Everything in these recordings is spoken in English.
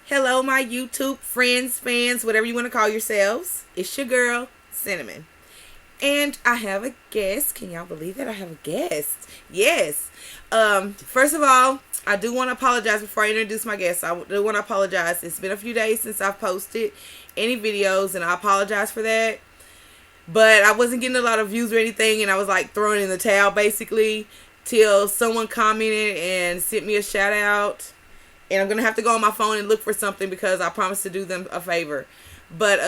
Hello, my YouTube friends, fans, whatever you want to call yourselves. It's your girl, Cinnamon. And I have a guest. Can y'all believe that I have a guest? Yes. First of all, I do want to apologize before I introduce my guest. I do want to apologize. It's been a few days since I've posted any videos, and I apologize for that. But I wasn't getting a lot of views or anything, and I was like throwing in the towel basically till someone commented and sent me a shout out. And I'm going to have to go on my phone and look for something because I promised to do them a favor. But,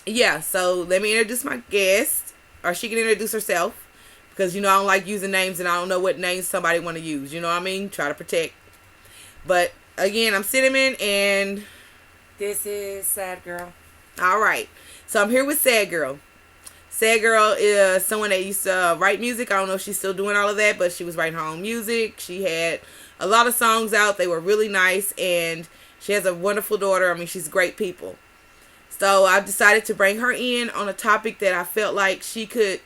yeah, so let me introduce my guest. Or she can introduce herself. Because, I don't like using names and I don't know what names somebody want to use. You know what I mean? Try to protect. But, again, I'm Cinnamon and... This is Sad Girl. Alright. So I'm here with Sad Girl. Sad Girl is someone that used to write music. I don't know if she's still doing all of that, but she was writing her own music. She had a lot of songs out. They were really nice, and she has a wonderful daughter. I mean, she's great people. So I decided to bring her in on a topic that I felt like she could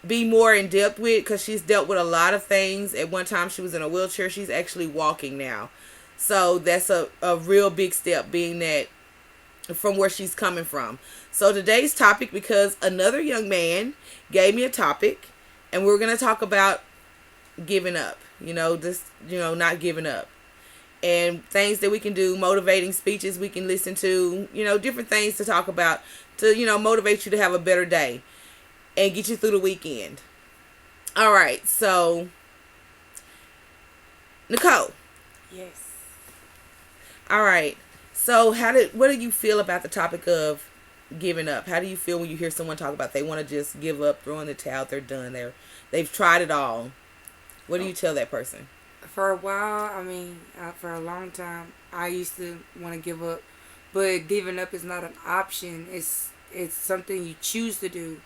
be more in depth with, because she's dealt with a lot of things. At one time, she was in a wheelchair. She's actually walking now. So that's a real big step, being that from where she's coming from. So today's topic, because another young man gave me a topic, and we're going to talk about giving up, not giving up, and things that we can do, motivating speeches we can listen to, different things to talk about to, motivate you to have a better day and get you through the weekend. All right. So Nicole. Yes. All right. So what do you feel about the topic of giving up? How do you feel when you hear someone talk about they want to just give up, throw in the towel, they're done, they've tried it all? What do you tell that person? For a while, for a long time, I used to want to give up, but giving up is not an option. It's something you choose to do.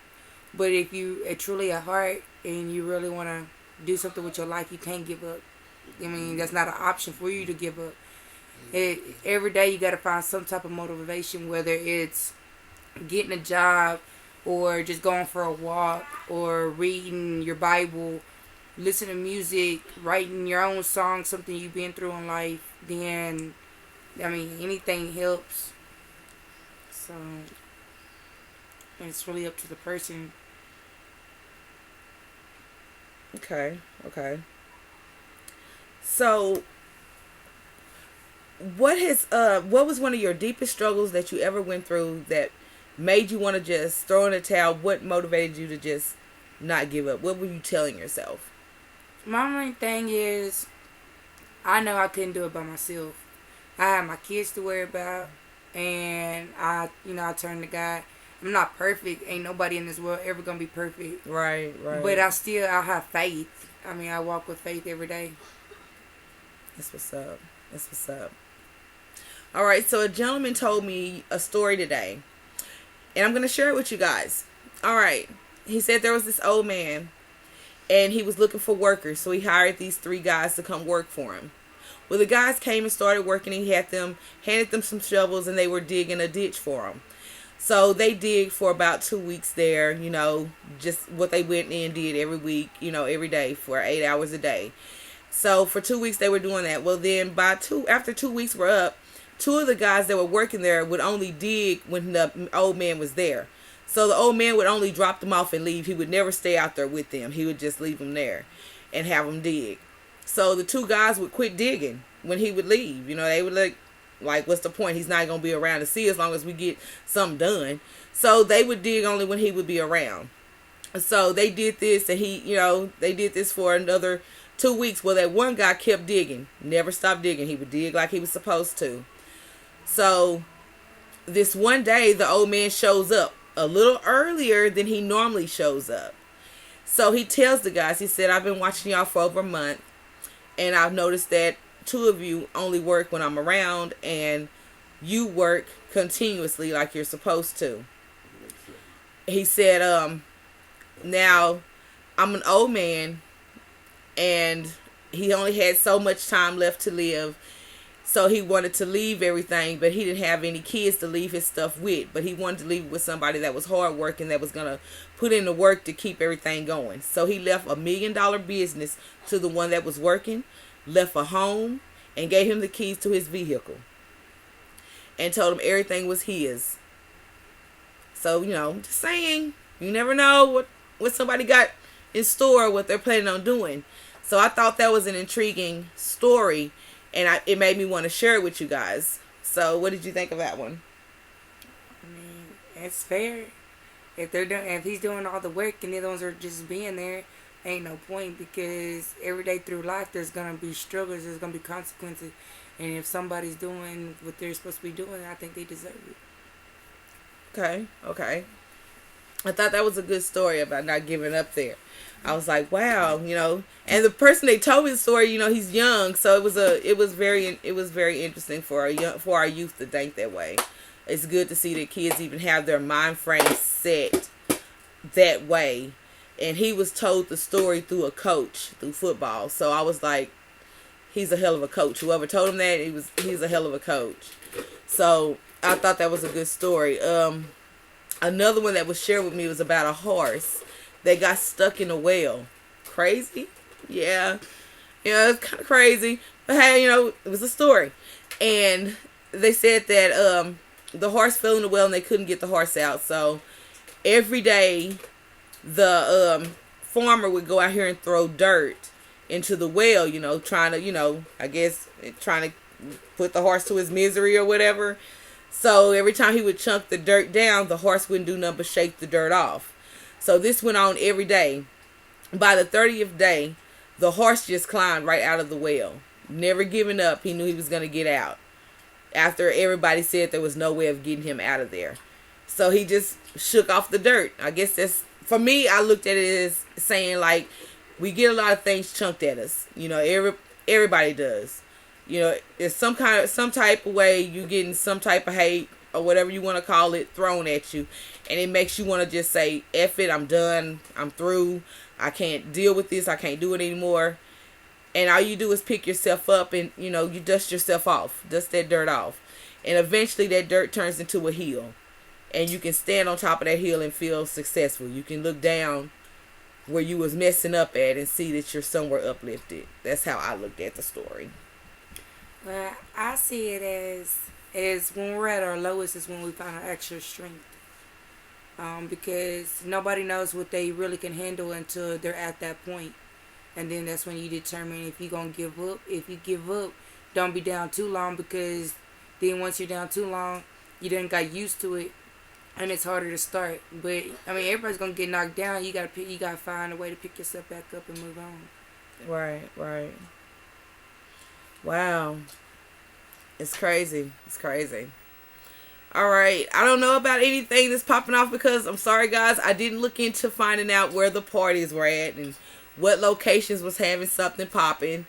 But if you are truly at heart and you really want to do something with your life, you can't give up. That's not an option for you to give up. Every day you got to find some type of motivation, whether it's getting a job or just going for a walk or reading your Bible, listening to music, writing your own song, something you've been through in life. Then, anything helps. So, it's really up to the person. Okay. So, what was one of your deepest struggles that you ever went through that made you want to just throw in the towel? What motivated you to just not give up? What were you telling yourself? My main thing is, I know I couldn't do it by myself. I have my kids to worry about, and I turned to God. I'm not perfect. Ain't nobody in this world ever gonna be perfect. Right. But I have faith. I walk with faith every day. That's what's up. All right, so a gentleman told me a story today, and I'm going to share it with you guys. All right, he said there was this old man, and he was looking for workers, so he hired these 3 guys to come work for him. Well, the guys came and started working, and he handed them some shovels, and they were digging a ditch for him. So they dig for about 2 weeks there, just what they went in and did every week, every day for 8 hours a day. So for 2 weeks they were doing that. Well, then after 2 weeks were up, 2 of the guys that were working there would only dig when the old man was there. So the old man would only drop them off and leave. He would never stay out there with them. He would just leave them there and have them dig. So the 2 guys would quit digging when he would leave. They would like, what's the point? He's not going to be around to see as long as we get something done. So they would dig only when he would be around. So they did this, and they did this for another 2 weeks. Well, that one guy kept digging, never stopped digging. He would dig like he was supposed to. So this one day, the old man shows up a little earlier than he normally shows up. So he tells the guys, he said, I've been watching y'all for over a month, and I've noticed that 2 of you only work when I'm around, and you work continuously like you're supposed to. He said, now I'm an old man, and he only had so much time left to live. So he wanted to leave everything, but he didn't have any kids to leave his stuff with. But he wanted to leave it with somebody that was hardworking, that was going to put in the work to keep everything going. So he left $1 million business to the one that was working, left a home, and gave him the keys to his vehicle. and told him everything was his. So, just saying, you never know what somebody got in store, what they're planning on doing. So I thought that was an intriguing story, and it made me want to share it with you guys. So what did you think of that one? I mean, it's fair. If he's doing all the work and the other ones are just being there, ain't no point, because every day through life there's gonna be struggles, there's gonna be consequences, and if somebody's doing what they're supposed to be doing, I think they deserve it. Okay. I thought that was a good story about not giving up there. I was like, wow, and the person they told me the story, he's young, so it was very interesting for our youth to think that way. It's good to see that kids even have their mind frame set that way. And he was told the story through a coach, through football. So I was like, he's a hell of a coach. Whoever told him that, he's a hell of a coach. So I thought that was a good story. Another one that was shared with me was about a horse that got stuck in a well. Crazy? Yeah, it's kind of crazy. But hey, it was a story. And they said that the horse fell in the well and they couldn't get the horse out. So every day the farmer would go out here and throw dirt into the well, trying to, I guess, trying to put the horse to his misery or whatever. So every time he would chunk the dirt down, the horse wouldn't do nothing but shake the dirt off. So this went on every day. By the 30th day, the horse just climbed right out of the well. Never giving up. He knew he was going to get out. After everybody said there was no way of getting him out of there. So he just shook off the dirt. I guess that's, for me, I looked at it as saying, like, we get a lot of things chunked at us. Everybody does. It's some type of way you getting some type of hate or whatever you want to call it thrown at you. And it makes you want to just say, F it, I'm done, I'm through, I can't deal with this, I can't do it anymore. And all you do is pick yourself up and, you dust yourself off, dust that dirt off. And eventually that dirt turns into a hill. And you can stand on top of that hill and feel successful. You can look down where you was messing up at and see that you're somewhere uplifted. That's how I looked at the story. Well, I see it as when we're at our lowest is when we find our extra strength. Because nobody knows what they really can handle until they're at that point. And then that's when you determine if you're going to give up. If you give up, don't be down too long, because then once you're down too long, you done got used to it and it's harder to start. But, I mean, everybody's going to get knocked down. You got to find a way to pick yourself back up and move on. Right. Wow. It's crazy. All right. I don't know about anything that's popping off because, I'm sorry, guys, I didn't look into finding out where the parties were at and what locations was having something popping.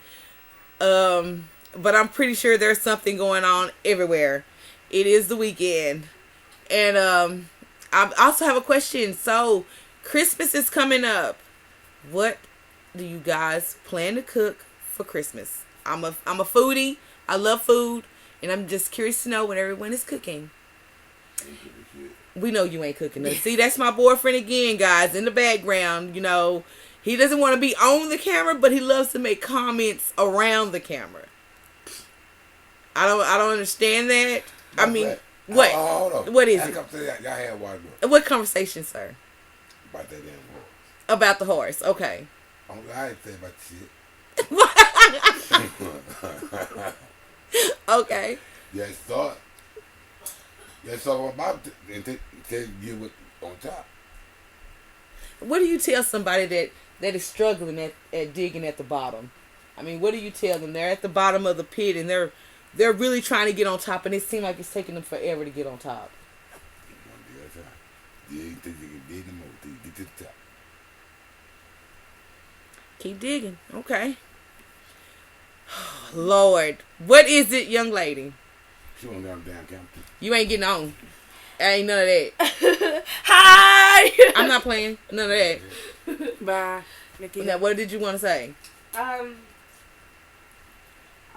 But I'm pretty sure there's something going on everywhere. It is the weekend. And I also have a question. So, Christmas is coming up. What do you guys plan to cook for Christmas? I'm a foodie. I love food. And I'm just curious to know what everyone is cooking. We know you ain't cooking nothing. See, that's my boyfriend again, guys, in the background. He doesn't want to be on the camera, but he loves to make comments around the camera. I don't understand that. I mean, what? Hold on. What is I it? come to that. Y'all had one. What conversation, sir? About that damn horse. About the horse. Okay. I ain't saying about the shit. Okay. Yes, thought. Let's talk about it and tell you what on top. What do you tell somebody that is struggling at digging at the bottom? I mean, what do you tell them? They're at the bottom of the pit and they're really trying to get on top, and it seems like it's taking them forever to get on top. Yeah, you think you can dig them over till you get to the top. Keep digging. Okay. Lord. What is it, young lady? She won't down camera. You ain't getting on. Ain't none of that. Hi! I'm not playing. None of that. Bye. Nikki. Now, what did you want to say? I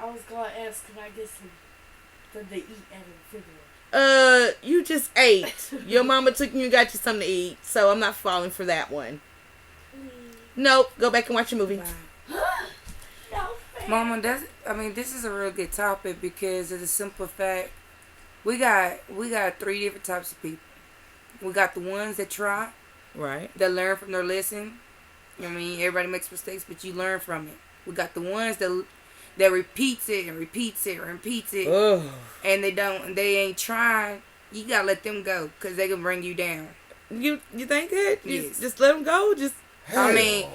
was gonna ask, can I get something to eat out of the refrigerator? You just ate. Your mama took you and got you something to eat, so I'm not falling for that one. Nope. Go back and watch your movie. Bye. No, fair. Mama, this is a real good topic because of the simple fact We got three different types of people. We got the ones that try, Right. that learn from their lesson. I mean, everybody makes mistakes, but you learn from it. We got the ones that repeats it and repeats it and repeats it, Oh. and they ain't trying. You gotta let them go, cause they can bring you down. You think that? Yes. Just let them go. Just Hell mean,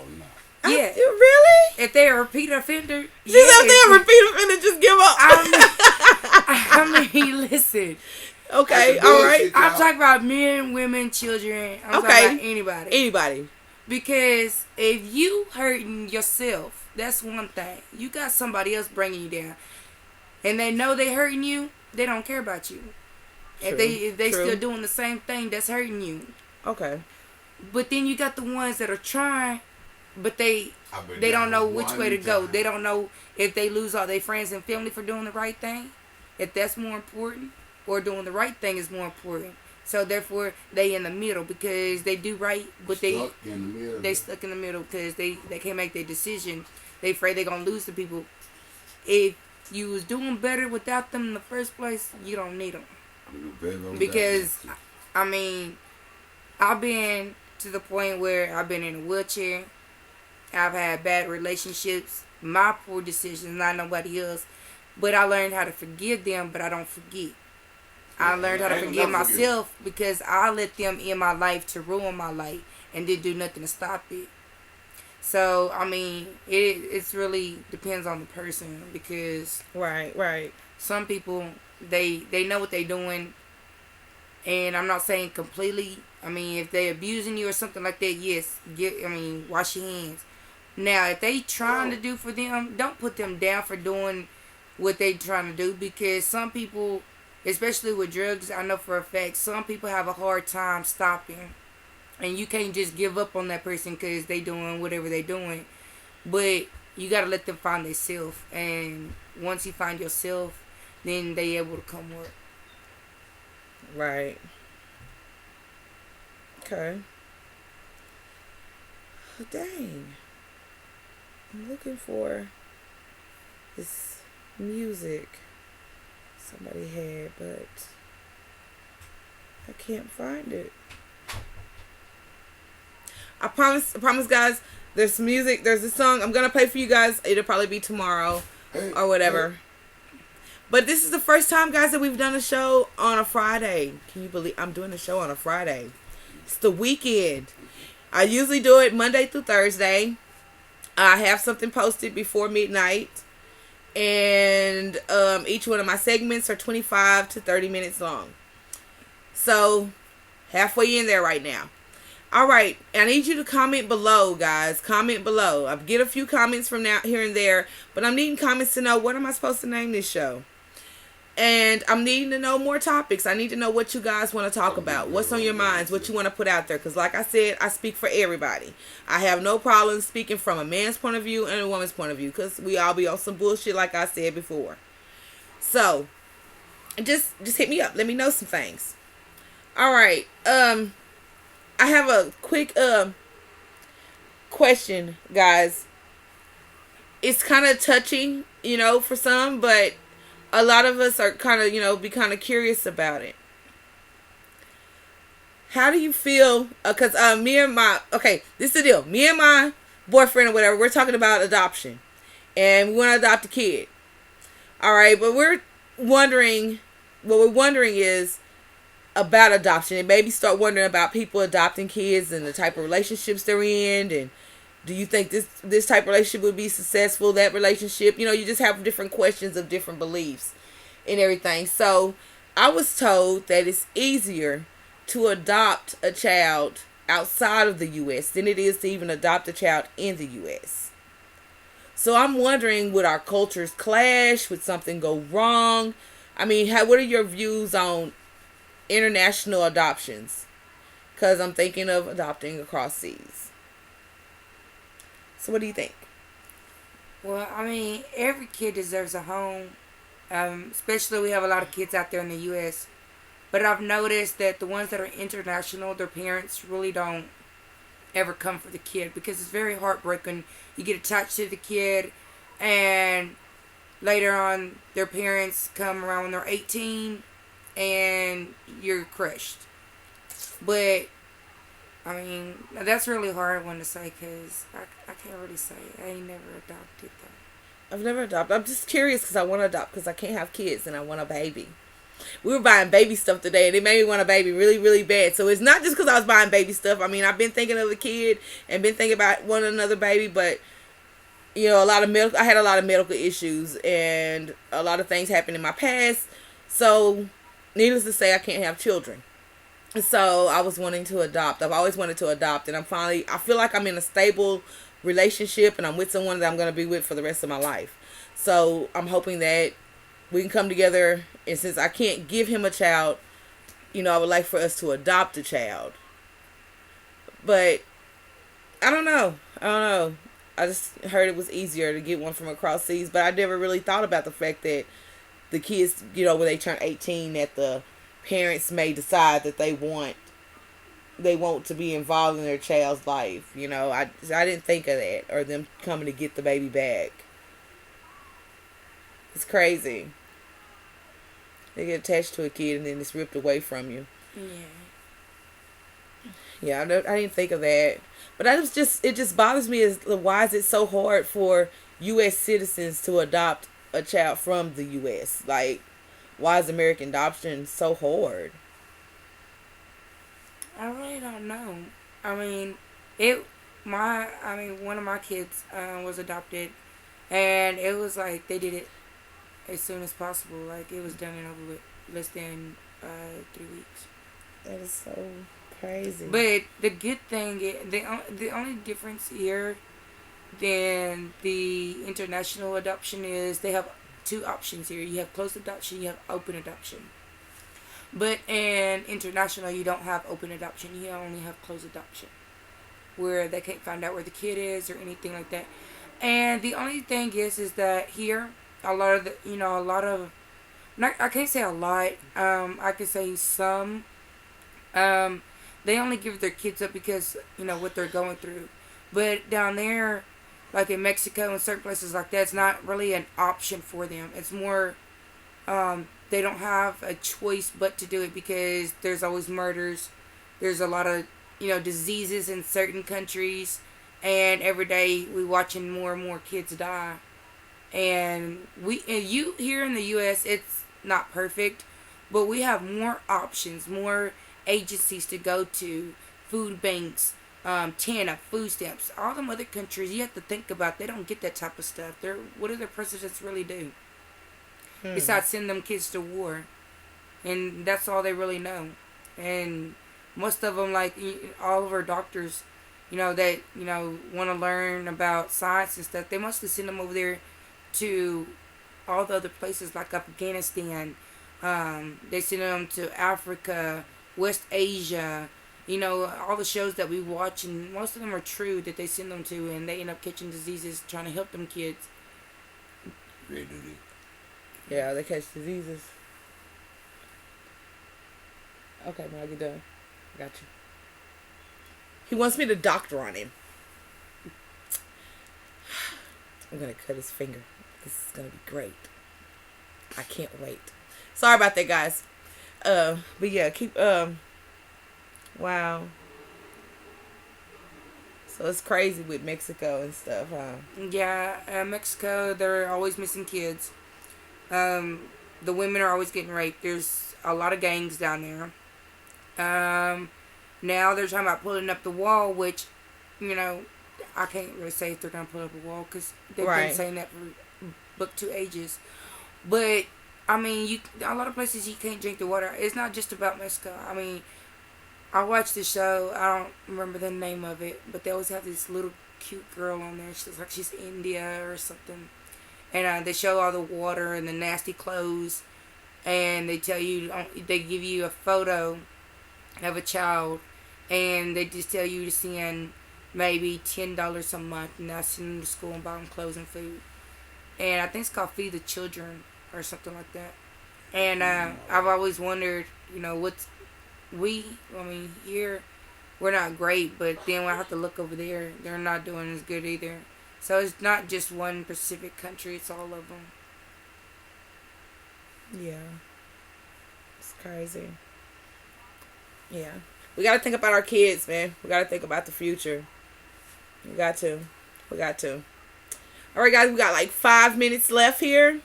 no. Yeah. You really? If they're a repeat offender, Just out there repeat them and just give up. I mean, listen. Okay. That's All bullshit. right. I'm talking about men, women, children. I'm Okay. talking about anybody. Anybody. Because if you hurting yourself, that's one thing. You got somebody else bringing you down, and they know they hurting you. They don't care about you. True. If they True. still doing the same thing, that's hurting you. Okay. But then you got the ones that are trying, but they I've been don't down know which one way to go. time. They don't know if they lose all their friends and family for doing the right thing, if that's more important, or doing the right thing is more important. So therefore, they in the middle because they do right, but Stuck in the middle. they stuck in the middle because they can't make their decision. They afraid they're gonna lose the people. If you was doing better without them in the first place, you don't need them. Because I mean, I've been to the point where I've been in a wheelchair. I've had bad relationships, my poor decisions, not nobody else. But I learned how to forgive them, but I don't forget. I learned how to forgive myself because I let them in my life to ruin my life and didn't do nothing to stop it. So, I mean, it's really depends on the person because Right. some people, they know what they're doing. And I'm not saying completely. I mean, if they abusing you or something like that, yes, wash your hands. Now, if they trying to do for them, don't put them down for doing what they trying to do because some people, especially with drugs, I know for a fact, some people have a hard time stopping. And you can't just give up on that person because they doing whatever they doing. But you got to let them find themselves. And once you find yourself, then they able to come work. Right. Okay. Oh, dang. I'm looking for this music somebody had, but I can't find it. I promise guys, there's music, there's a song I'm gonna play for you guys. It'll probably be tomorrow or whatever. But this is the first time, guys, that we've done a show on a Friday. Can you believe I'm doing a show on a Friday? It's the weekend. I usually do it Monday through Thursday. I have something posted before midnight. And each one of my segments are 25 to 30 minutes long. So, halfway in there right now. All right, I need you to comment below, guys. Comment below. I get a few comments from now here and there, but I'm needing comments to know what am I supposed to name this show. And I'm needing to know more topics. I need to know what you guys want to talk about. What's on your minds? What you want to put out there. Because like I said, I speak for everybody. I have no problem speaking from a man's point of view and a woman's point of view. Because we all be on some bullshit like I said before. So, just hit me up. Let me know some things. All right. I have a quick question, guys. It's kind of touching, for some, but a lot of us are kind of, be kind of curious about it. How do you feel? Because this is the deal. Me and my boyfriend or whatever, we're talking about adoption. And we want to adopt a kid. All right, but what we're wondering is about adoption. And maybe start wondering about people adopting kids and the type of relationships they're in. And do you think this type of relationship would be successful, that relationship? You just have different questions of different beliefs and everything. So I was told that it's easier to adopt a child outside of the U.S. than it is to even adopt a child in the U.S. So I'm wondering, would our cultures clash? Would something go wrong? I mean, what are your views on international adoptions? Because I'm thinking of adopting across seas. So what do you think? Well, I mean, every kid deserves a home. Especially we have a lot of kids out there in the U.S. But I've noticed that the ones that are international, their parents really don't ever come for the kid because it's very heartbreaking. You get attached to the kid and later on their parents come around when they're 18 and you're crushed. But I mean, that's really hard one to say because I can't really say. I ain't never adopted though. I've never adopted. I'm just curious because I want to adopt because I can't have kids and I want a baby. We were buying baby stuff today and it made me want a baby really, really bad. So it's not just because I was buying baby stuff. I mean, I've been thinking of a kid and been thinking about wanting another baby, but you know, I had a lot of medical issues and a lot of things happened in my past. So needless to say, I can't have children. So I was wanting to adopt. I've always wanted to adopt, and I feel like I'm in a stable relationship and I'm with someone that I'm going to be with for the rest of my life. So I'm hoping that we can come together, and since I can't give him a child, you know, I would like for us to adopt a child. But I don't know. I just heard it was easier to get one from across seas, but I never really thought about the fact that the kids, you know, when they turn 18, that the parents may decide that they want to be involved in their child's life. You know, I didn't think of that, or them coming to get the baby back. It's crazy. They get attached to a kid and then it's ripped away from you. Yeah, I didn't think of that. But it just bothers me as why is it so hard for U.S. citizens to adopt a child from the U.S.? Like, why is American adoption so hard? I really don't know. I mean, one of my kids was adopted, and it was like they did it as soon as possible. Like it was done in over with less than 3 weeks. That is so crazy. But the good thing, the only difference here than the international adoption is they have two options here. You have closed adoption, you have open adoption. But in international, you don't have open adoption. You only have closed adoption, where they can't find out where the kid is or anything like that. And the only thing is that here, a lot of, I can't say a lot. I can say some. They only give their kids up because what they're going through. But down there, like in Mexico and certain places like that, it's not really an option for them. It's more, they don't have a choice but to do it because there's always murders. There's a lot of, diseases in certain countries. And every day we watching more and more kids die. And you here in the U.S., it's not perfect. But we have more options, more agencies to go to, food banks, TANF, food stamps. All them other countries, you have to think about, they don't get that type of stuff. What do their presidents really do? Besides send them kids to war. And that's all they really know. And most of them, like all of our doctors, that, want to learn about science and stuff, they mostly send them over there to all the other places like Afghanistan. They send them to Africa, West Asia, all the shows that we watch, and most of them are true that they send them to, and they end up catching diseases trying to help them kids. Great duty. Yeah, they catch diseases. Okay, when I get done, I got you. He wants me to doctor on him. I'm gonna cut his finger. This is gonna be great. I can't wait. Sorry about that, guys. But yeah, wow. So it's crazy with Mexico and stuff, huh? Yeah, Mexico, they're always missing kids. The women are always getting raped. There's a lot of gangs down there. Now they're talking about pulling up the wall, which, I can't really say if they're going to pull up a wall because they've been saying that for book 2 ages. But, I mean, a lot of places you can't drink the water. It's not just about Mexico. I mean, I watched the show. I don't remember the name of it, but they always have this little cute girl on there. She looks like she's India or something. And they show all the water and the nasty clothes. And they tell you, they give you a photo of a child. And they just tell you to send maybe $10 a month. And they'll send them to school and buy them clothes and food. And I think it's called Feed the Children or something like that. And I've always wondered, here we're not great, but then when I have to look over there, they're not doing as good either. So it's not just one specific country, it's all of them. Yeah. It's Crazy. Yeah. We got to think about our kids, man. We got to think about the future. We got to. We got to. All right, guys. We got like 5 minutes left here.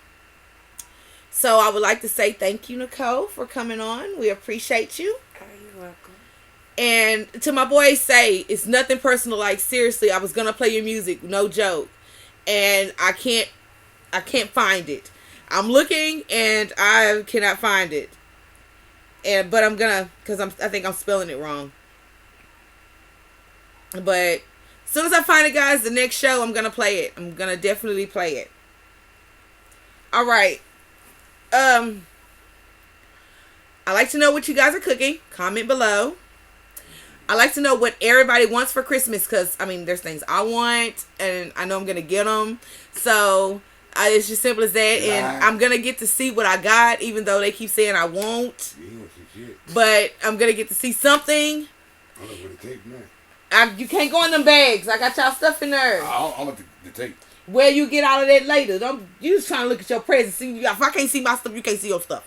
So I would like to say thank you, Nicole, for coming on. We appreciate you. Oh, you're welcome. And to my boys, say it's nothing personal. Like, seriously, I was gonna play your music, no joke, and I can't find it. I'm looking and I cannot find it. But I'm gonna, cause I think I'm spelling it wrong. But as soon as I find it, guys, the next show I'm gonna play it. I'm gonna definitely play it. All right. I'd like to know what you guys are cooking. Comment below. I'd like to know what everybody wants for Christmas, because, I mean, there's things I want, and I know I'm going to get them. So, it's just simple as that, and I'm going to get to see what I got, even though they keep saying I won't. You ain't gonna see shit. But I'm going to get to see something. I don't know where the tape, man. You can't go in them bags. I got y'all stuff in there. I want the tape. Where you get all of that later. You just trying to look at your presents. See, if I can't see my stuff, you can't see your stuff.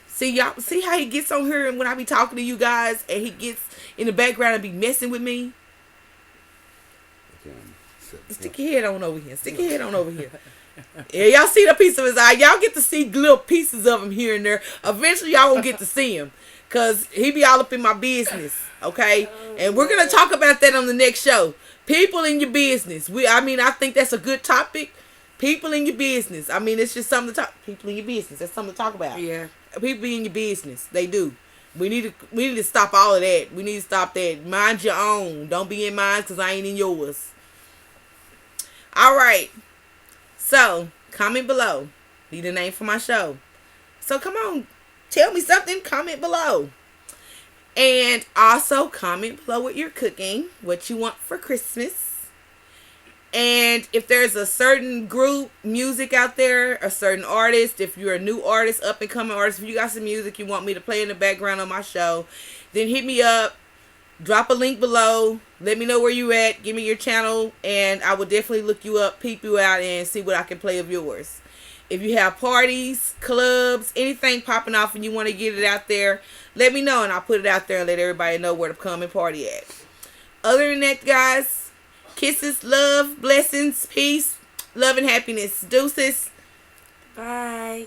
See, y'all, see how he gets on here and when I be talking to you guys and he gets in the background and be messing with me? Stick your head on over here. Stick your head on over here. Yeah, y'all see the piece of his eye. Y'all get to see little pieces of him here and there. Eventually, y'all won't get to see him. Because he be all up in my business. Okay? And we're going to talk about that on the next show. People in your business. I think that's a good topic. People in your business. I mean, it's just something to talk. People in your business. That's something to talk about. Yeah. People be in your business. They do. We need to stop all of that. We need to stop that. Mind your own. Don't be in mine because I ain't in yours. All right. So, comment below. Need a name for my show. So, come on. Tell me something. Comment below. And also comment below what you're cooking. What you want for Christmas. And if there's a certain group, music out there, a certain artist, if you're a new artist, up and coming artist, if you got some music you want me to play in the background on my show, then hit me up. Drop a link below. Let me know where you at. Give me your channel. And I will definitely look you up, peep you out, and see what I can play of yours. If you have parties, clubs, anything popping off and you want to get it out there, let me know and I'll put it out there and let everybody know where to come and party at. Other than that, guys, kisses, love, blessings, peace, love, and happiness. Deuces. Bye.